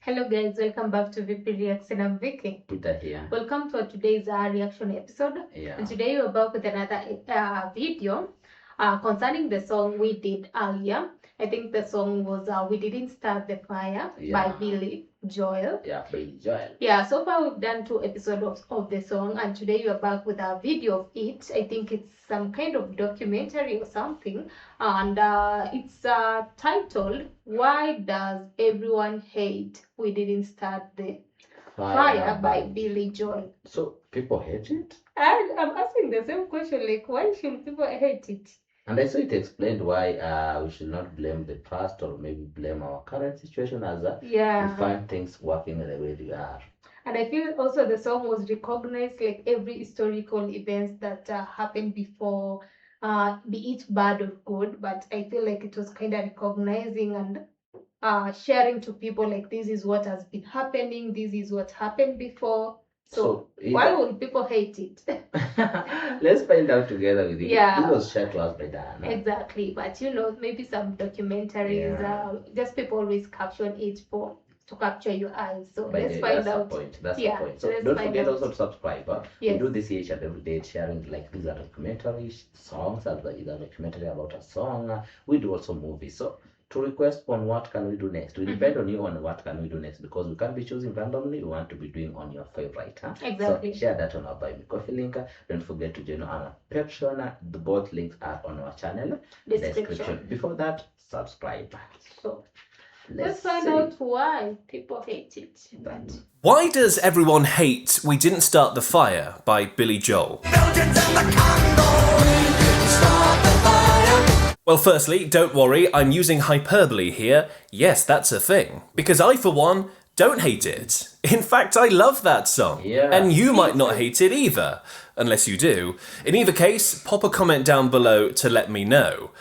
Hello guys, welcome back to VP Reaction. I'm Vicky. Peter here. Welcome to today's reaction episode. Yeah. And today we're back with another video concerning the song we did earlier. I think the song was We Didn't Start the Fire by Billyjoel. Yeah, Billyjoel. Yeah, so far we've done 2 episodes of the song, and today we're back with a video of it. I think it's some kind of documentary or something, and it's titled Why Does Everyone Hate We Didn't Start the Fire by Billyjoel. So people hate it? I'm asking the same question, like why should people hate it? And I saw it explained why we should not blame the past or maybe blame our current situation as we find things working the way they are. And I feel also the song was recognized like every historical events that happened before, be it bad or good, but I feel like it was kind of recognizing and sharing to people like this is what has been happening, this is what happened before. So why would people hate it? Let's find out together with you. Yeah. It was shared to us by Diana. Exactly. But maybe some documentaries, just people always caption it to capture your eyes. So let's find out. That's the point. So don't forget also to subscribe. We do this each and every day, sharing like these are documentary songs, either a documentary about a song. We do also movies. So to request on what can we do next, we depend on you on what can we do next, because we can't be choosing randomly. We want to be doing on your favorite. Exactly. So share that on our Buy Me Coffee link. Don't forget to join our Patreon. The both links are on our channel description. Before that, subscribe. So let's find out why people hate it. Why does everyone hate We Didn't Start the Fire by Billyjoel? Well, firstly, don't worry, I'm using hyperbole here. Yes, that's a thing. Because I, for one, don't hate it. In fact, I love that song. Yeah. And you might not hate it either. Unless you do. In either case, pop a comment down below to let me know.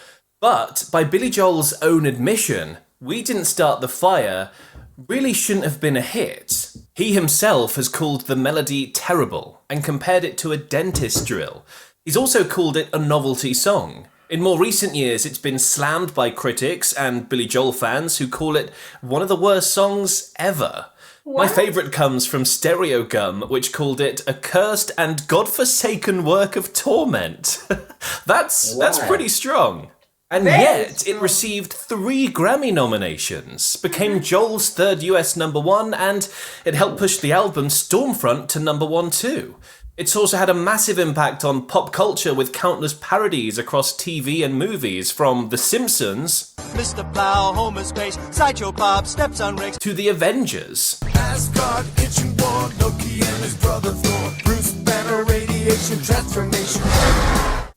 But, by Billyjoel's own admission, We Didn't Start the Fire really shouldn't have been a hit. He himself has called the melody terrible and compared it to a dentist drill. He's also called it a novelty song. In more recent years, it's been slammed by critics and Billyjoel fans who call it one of the worst songs ever. What? My favourite comes from Stereo Gum, which called it a cursed and godforsaken work of torment. That's pretty strong. And yet, it received 3 Grammy nominations, became Joel's 3rd US #1, and it helped push the album Stormfront to #1 too. It's also had a massive impact on pop culture with countless parodies across TV and movies, from The Simpsons Mr. Plow, Homer Space, Sideshow Bob, Steps on Rex to The Avengers. Asgard, Kitchen War, Loki and his brother Thor, Bruce Banner, Radiation, Transformation.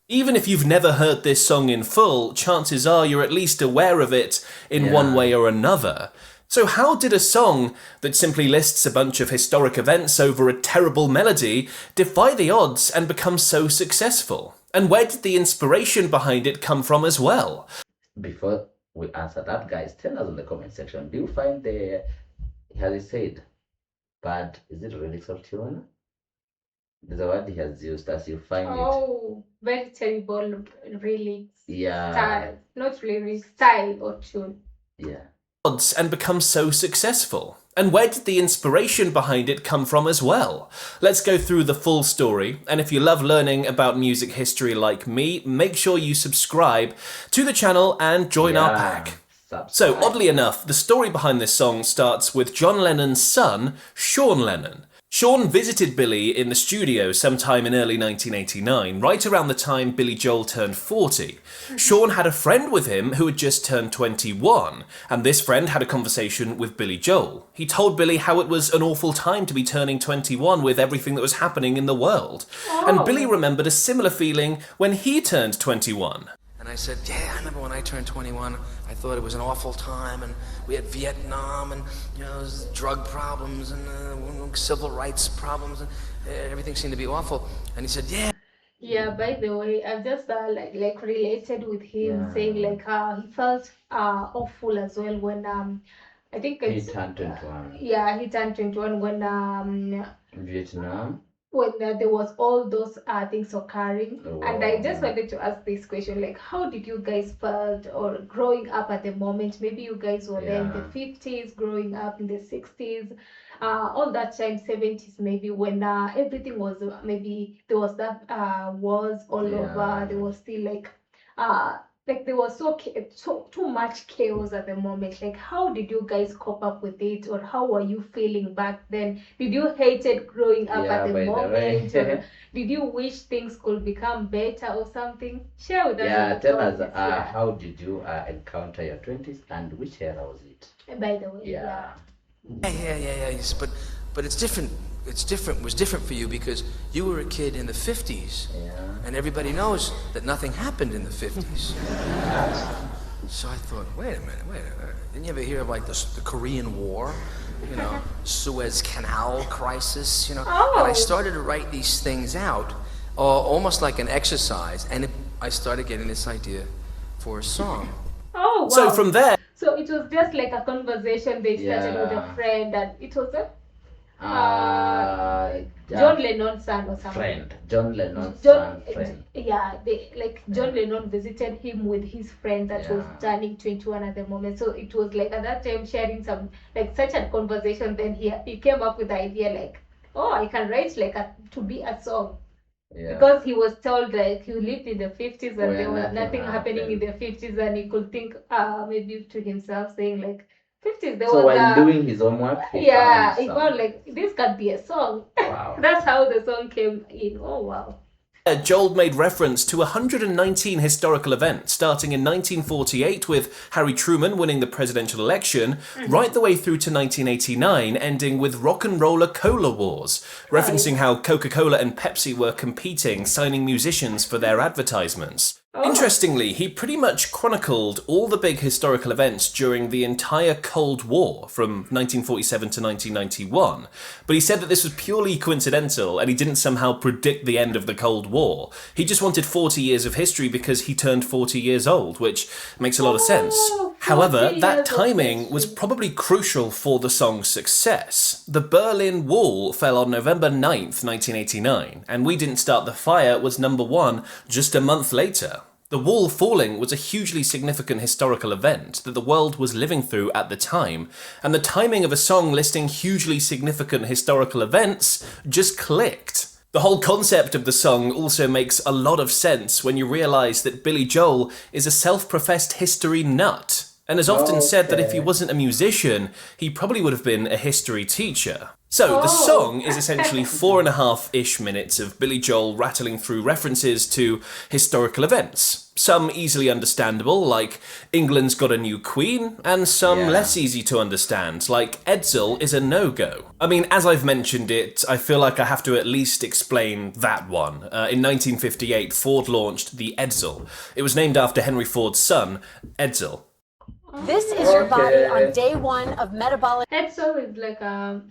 Even if you've never heard this song in full, chances are you're at least aware of it in one way or another. So how did a song that simply lists a bunch of historic events over a terrible melody defy the odds and become so successful? And where did the inspiration behind it come from as well? Before we answer that, guys, tell us in the comment section, do you find has he said, bad, is it lyrics of tune? There's a word he has used as you find it. Oh, very terrible lyrics. Yeah. Style, not lyrics, style or tune. Yeah. And become so successful? And where did the inspiration behind it come from as well? Let's go through the full story, and if you love learning about music history like me, make sure you subscribe to the channel and join our pack. So, oddly enough, the story behind this song starts with John Lennon's son, Sean Lennon. Sean visited Billy in the studio sometime in early 1989, right around the time Billyjoel turned 40. Sean had a friend with him who had just turned 21, and this friend had a conversation with Billyjoel. He told Billy how it was an awful time to be turning 21 with everything that was happening in the world. And Billy remembered a similar feeling when he turned 21. And I said, yeah, I remember when I turned 21, I thought it was an awful time, and we had Vietnam, and drug problems, and civil rights problems, and everything seemed to be awful. And he said, yeah. Yeah, by the way, I've just like related with him, saying like he felt awful as well when I think he turned 21. Yeah, he turned 21 when Vietnam. when there was all those things occurring. And I just Wow. wanted to ask this question, like, how did you guys felt or growing up at the moment? Maybe you guys were there in the Yeah. 50s, growing up in the 60s, all that time, 70s, maybe when everything was maybe there was that wars all over. There Yeah. was still like there was so too much chaos at the moment. Like, how did you guys cope up with it, or how were you feeling back then? Did you hate it growing up at Yeah, the by the moment, or way. did you wish things could become better or something? Share with us Yeah, your tell us, thoughts. Yeah. how did you encounter your 20s and which era was it? By the way, Yeah. Yeah. Yes, but it's different. It's different. It was different for you because you were a kid in the 50s, Yeah. and everybody knows that nothing happened in the 50s. So I thought, wait a minute. Didn't you ever hear of like the Korean War? You know, Suez Canal crisis. You know, and I started to write these things out, almost like an exercise, and I started getting this idea for a song. Oh, wow. So from there, So it was just like a conversation they started with a Yeah. friend, and it was a Yeah. John Lennon's son or something. Friend. John Lennon's John, son, friend. yeah, John Lennon visited him with his friend that was Yeah. turning 21 at the moment. So it was like at that time sharing some like such a conversation. Then he came up with the idea like, oh, I can write like to be a song. Yeah. Because he was told like he lived in the 50s and Where there was nothing nothing happening in happened. the 50s, and he could think maybe to himself saying like 50s there So was while doing his homework, he yeah, found he some. found like this could be a song. Wow. That's how the song came in. Oh wow. Joel made reference to 119 historical events, starting in 1948 with Harry Truman winning the presidential election, right the way through to 1989, ending with Rock and Roller Cola Wars, referencing how Coca-Cola and Pepsi were competing, signing musicians for their advertisements. Interestingly, he pretty much chronicled all the big historical events during the entire Cold War from 1947 to 1991, but he said that this was purely coincidental and he didn't somehow predict the end of the Cold War. He just wanted 40 years of history because he turned 40 years old, which makes a lot of sense. However, that timing was probably crucial for the song's success. The Berlin Wall fell on November 9th, 1989, and We Didn't Start the Fire was #1 just a month later. The wall falling was a hugely significant historical event that the world was living through at the time, and the timing of a song listing hugely significant historical events just clicked. The whole concept of the song also makes a lot of sense when you realise that Billyjoel is a self-professed history nut, and has often said that if he wasn't a musician, he probably would have been a history teacher. So, the song is essentially 4.5-ish minutes of Billyjoel rattling through references to historical events. Some easily understandable, like England's got a new queen, and some less easy to understand, like Edsel is a no-go. I mean, as I've mentioned it, I feel like I have to at least explain that one. In 1958, Ford launched the Edsel. It was named after Henry Ford's son, Edsel. This is your body on day 1 of metabolic. Edsel is like a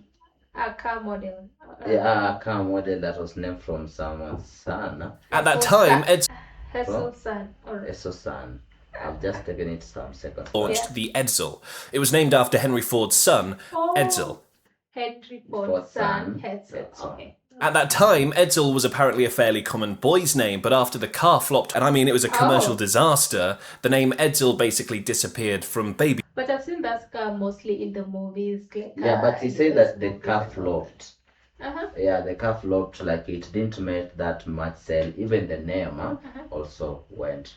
car model. Yeah, a car model that was named from someone's son. At that time, Edsel Hessel's son. Or Eso's son. I've just taken it some seconds. launched the Edsel. It was named after Henry Ford's son, Edsel. Henry Ford's Ford's son, son, Edsel. Edsel. Okay. At that time, Edsel was apparently a fairly common boy's name, but after the car flopped, and I mean it was a commercial disaster, the name Edsel basically disappeared from baby. But I've seen that car mostly in the movies. Like, Yeah, but he said that the car flopped. Uh-huh. Yeah, the car flopped, like it didn't make that much sale. Even the name also went.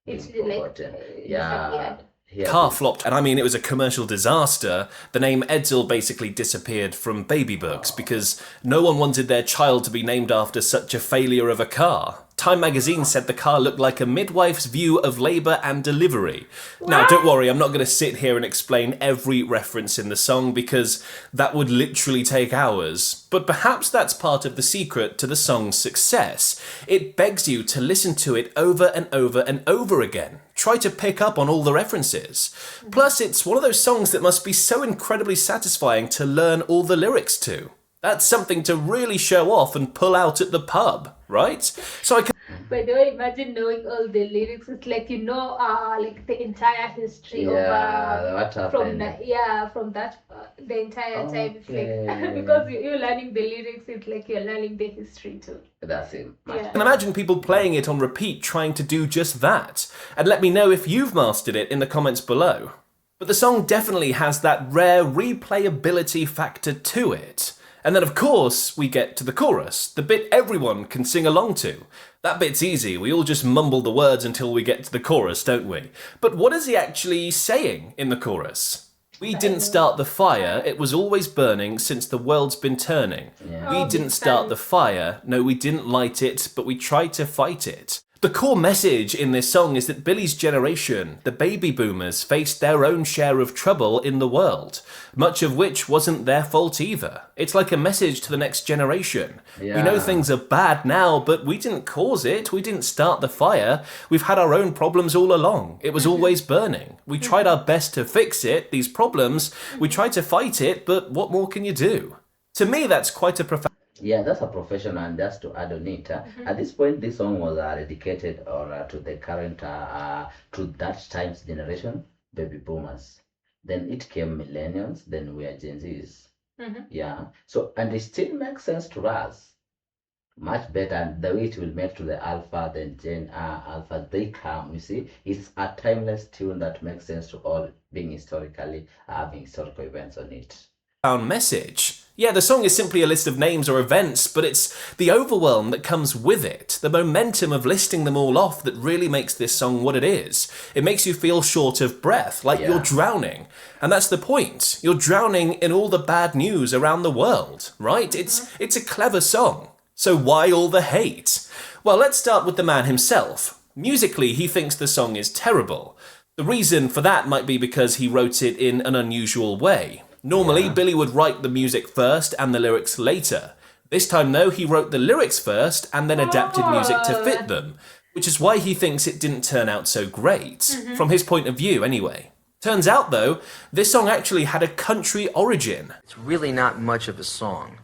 It's being like forgotten. disappeared. Yeah. Car flopped, and I mean it was a commercial disaster. The name Edsel basically disappeared from baby books because no one wanted their child to be named after such a failure of a car. Time magazine said the car looked like a midwife's view of labour and delivery. Now, don't worry, I'm not going to sit here and explain every reference in the song because that would literally take hours. But perhaps that's part of the secret to the song's success. It begs you to listen to it over and over and over again. Try to pick up on all the references. Plus, it's one of those songs that must be so incredibly satisfying to learn all the lyrics to. That's something to really show off and pull out at the pub, right? So I can By the way, imagine knowing all the lyrics. It's like like the entire history of what from happened? from that the entire time. It's like Okay. because you're learning the lyrics. It's like you're learning the history too. That's it. Yeah. I can imagine people playing it on repeat trying to do just that. And let me know if you've mastered it in the comments below. But the song definitely has that rare replayability factor to it. And then of course we get to the chorus, the bit everyone can sing along to. That bit's easy, we all just mumble the words until we get to the chorus, don't we? But what is he actually saying in the chorus? We didn't start the fire, it was always burning since the world's been turning. We didn't start the fire, no we didn't light it, but we tried to fight it. The core message in this song is that Billy's generation, the baby boomers, faced their own share of trouble in the world, much of which wasn't their fault either. It's like a message to the next generation. Yeah. We know things are bad now, but we didn't cause it, we didn't start the fire. We've had our own problems all along. It was always burning. We tried our best to fix it, these problems. We tried to fight it, but what more can you do? To me, that's quite a profound... Yeah, that's a professional, and just to add on it, at this point, this song was dedicated to the current, to that time's generation, baby boomers. Then it came millennials, then we are Gen Zs. Yeah, so, and it still makes sense to us, much better, and the way it will make to the Alpha, then Gen Alpha, they come, you see, it's a timeless tune that makes sense to all, being historically, having historical events on it. Message. Yeah, the song is simply a list of names or events, but it's the overwhelm that comes with it, the momentum of listing them all off that really makes this song what it is. It makes you feel short of breath, like you're drowning. And that's the point. You're drowning in all the bad news around the world, right? It's a clever song. So why all the hate? Well, let's start with the man himself. Musically, he thinks the song is terrible. The reason for that might be because he wrote it in an unusual way. Normally, Billy would write the music first and the lyrics later. This time, though, he wrote the lyrics first and then adapted music to fit them, which is why he thinks it didn't turn out so great, from his point of view anyway. Turns out, though, this song actually had a country origin. It's really not much of a song.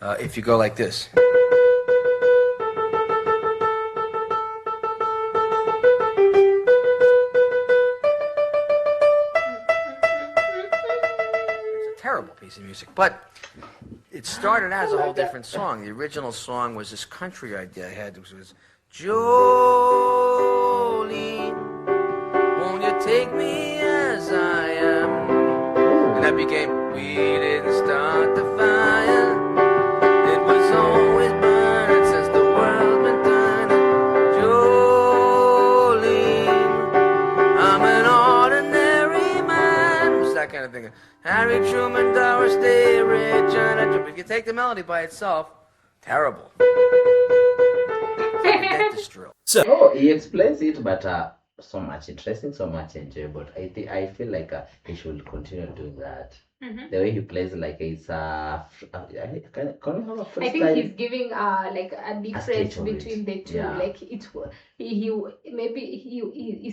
If you go like this. Terrible piece of music, but it started as a whole different song. The original song was this country idea I had, which was Jolene, won't you take me as I am? And that became We Didn't Start the Fire, it was always burning since the world's been turning. Jolene, I'm an ordinary man. It was that kind of thing. Harry Truman, Doris Day, Rich, and if you take the melody by itself, terrible. So he explains it, but so much interesting, so much enjoyable. I feel like he should continue doing that. The way he plays, like it's can we have a freestyle? I think he's giving like a difference between the two. Like he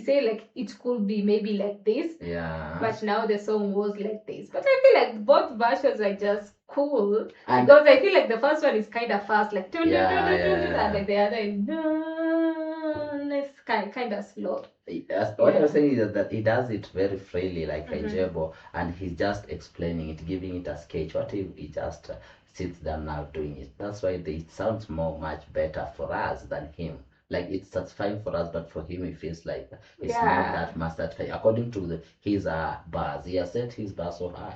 say like it could be maybe like this. Yeah. But now the song was like this. But I feel like both versions are just cool, because I feel like the first one is kind of fast, like and like the other is kind of slow. What I was saying is that he does it very freely, like enjoyable, and he's just explaining it, giving it a sketch. What if he just sits down now doing it? That's why it sounds much better for us than him. Like it's satisfying for us, but for him it feels like it's not that much that high. According to his bars, he has set his bar so high.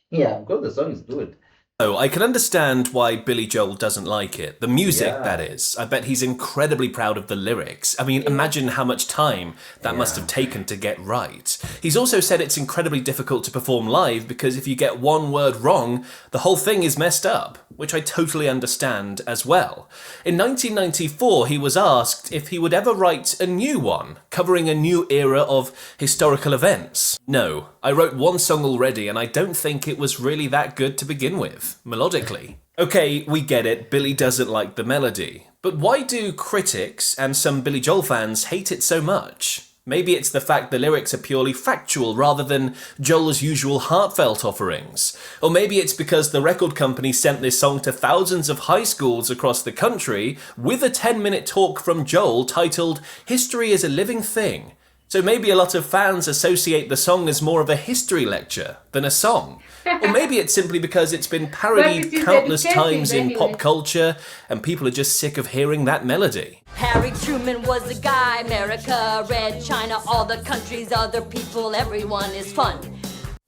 Yeah, because the song is good. So I can understand why Billyjoel doesn't like it. The music, that is. I bet he's incredibly proud of the lyrics. I mean, imagine how much time that must have taken to get right. He's also said it's incredibly difficult to perform live because if you get one word wrong, the whole thing is messed up, which I totally understand as well. In 1994, he was asked if he would ever write a new one, covering a new era of historical events. No, I wrote one song already and I don't think it was really that good to begin with. Melodically. Okay, we get it, Billy doesn't like the melody. But why do critics and some Billyjoel fans hate it so much? Maybe it's the fact the lyrics are purely factual rather than Joel's usual heartfelt offerings. Or maybe it's because the record company sent this song to thousands of high schools across the country with a 10-minute talk from Joel titled "History is a Living Thing." So maybe a lot of fans associate the song as more of a history lecture than a song. Or maybe it's simply because it's been parodied countless times in pop culture and people are just sick of hearing that melody. Harry Truman was a guy, America, Red China, all the countries, other people, everyone is fun.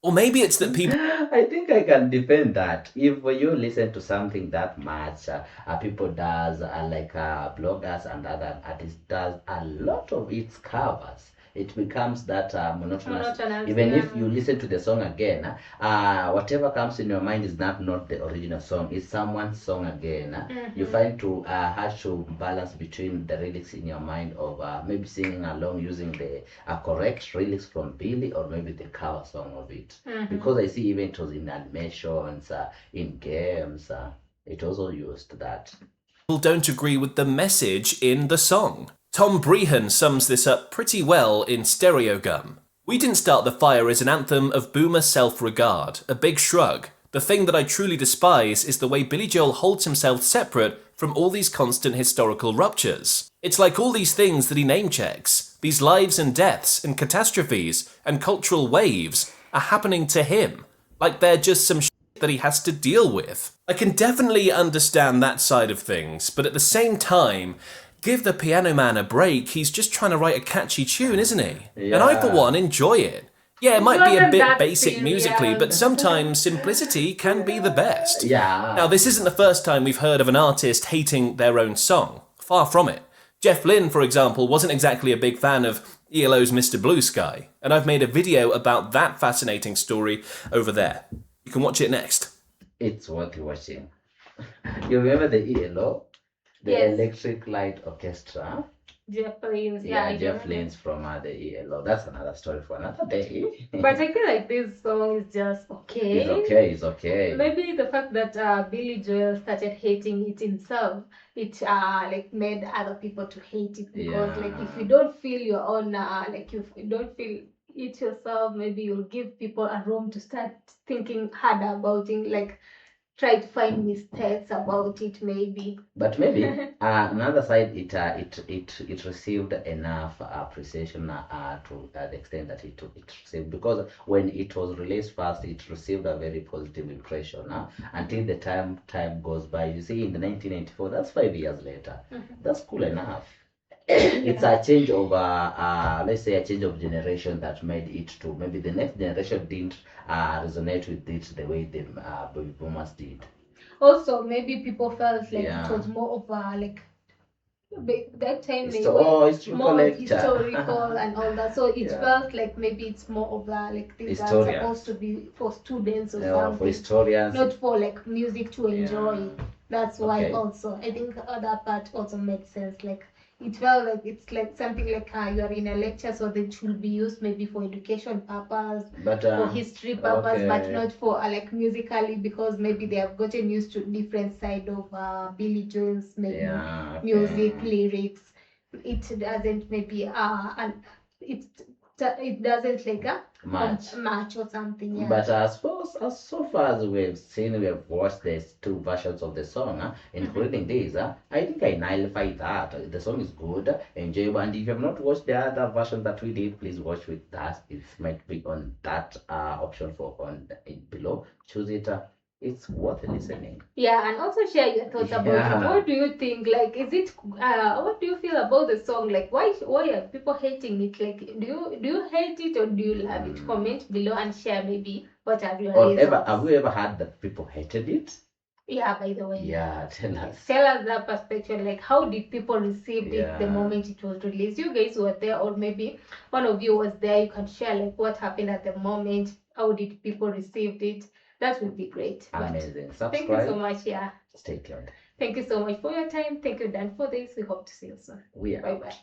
Or maybe it's that people... I think I can defend that. If you listen to something that much, people does, like bloggers and other artists does a lot of its covers. It becomes that monotonous. Even if you listen to the song again, whatever comes in your mind is not the original song. It's someone's song again. You find to have to balance between the lyrics in your mind of maybe singing along using the correct lyrics from Billy or maybe the cover song of it. Because I see even it was in animations, in games, it also used that. People don't agree with the message in the song. Tom Brehan sums this up pretty well in Stereogum. We Didn't Start the Fire is an anthem of boomer self-regard, a big shrug. The thing that I truly despise is the way Billyjoel holds himself separate from all these constant historical ruptures. It's like all these things that he name-checks, these lives and deaths and catastrophes and cultural waves are happening to him, like they're just some shit that he has to deal with. I can definitely understand that side of things, but at the same time, give the piano man a break, he's just trying to write a catchy tune, isn't he? Yeah. And I, for one, enjoy it. Yeah, it might be a bit basic musically, but sometimes simplicity can be the best. Yeah. Now, this isn't the first time we've heard of an artist hating their own song. Far from it. Jeff Lynne, for example, wasn't exactly a big fan of ELO's Mr. Blue Sky, and I've made a video about that fascinating story over there. You can watch it next. It's worth watching. You remember the ELO? The Electric Light Orchestra. Jeff Lynne's, Jeff Lynne's from the ELO. That's another story for another day. But I feel like this song is just okay. It's okay. Maybe the fact that Billyjoel started hating it himself, it like made other people to hate it because like if you don't feel your own, like if you don't feel it yourself, maybe you'll give people a room to start thinking harder about it, like try to find mistakes about it maybe. But maybe another side, it received enough appreciation to the extent that it received, because when it was released first, it received a very positive impression until the time goes by. You see, in the 1994, that's 5 years later. That's cool enough. It's a change of let's say a change of generation that made it to maybe the next generation didn't resonate with it the way the baby boomers did. Also, maybe people felt like it was more of a like that time they were more historical and all that, so it felt like maybe it's more of a like things that are supposed to be for students or something, for historians, not for like music to enjoy. That's why also I think that part also made sense. Like it felt like it's like something like you are in a lecture, so that should be used maybe for education purpose, for history purpose, but not for like musically, because maybe they have gotten used to different side of Billyjoel's maybe music lyrics. It doesn't maybe and it doesn't like match or something. But so far as we've seen, we have watched these two versions of the song, including this. I think I nullify that. The song is good, enjoyable, and if you have not watched the other version that we did, please watch with that. It might be on that option below. Choose it. It's worth listening. Yeah, and also share your thoughts about it. What do you think? Like, is it? What do you feel about the song? Like, why are people hating it? Like, do you hate it or do you love it? Comment below and share maybe what are your reasons. Have you ever heard that people hated it? Yeah, by the way. Yeah, tell us. Tell us that perspective. Like, how did people receive it the moment it was released? You guys were there, or maybe one of you was there. You can share like what happened at the moment. How did people receive it? That would be great. Amazing. Subscribe. Thank you so much. Yeah. Stay tuned. Thank you so much for your time. Thank you, Dan, for this. We hope to see you soon. We are. Bye bye.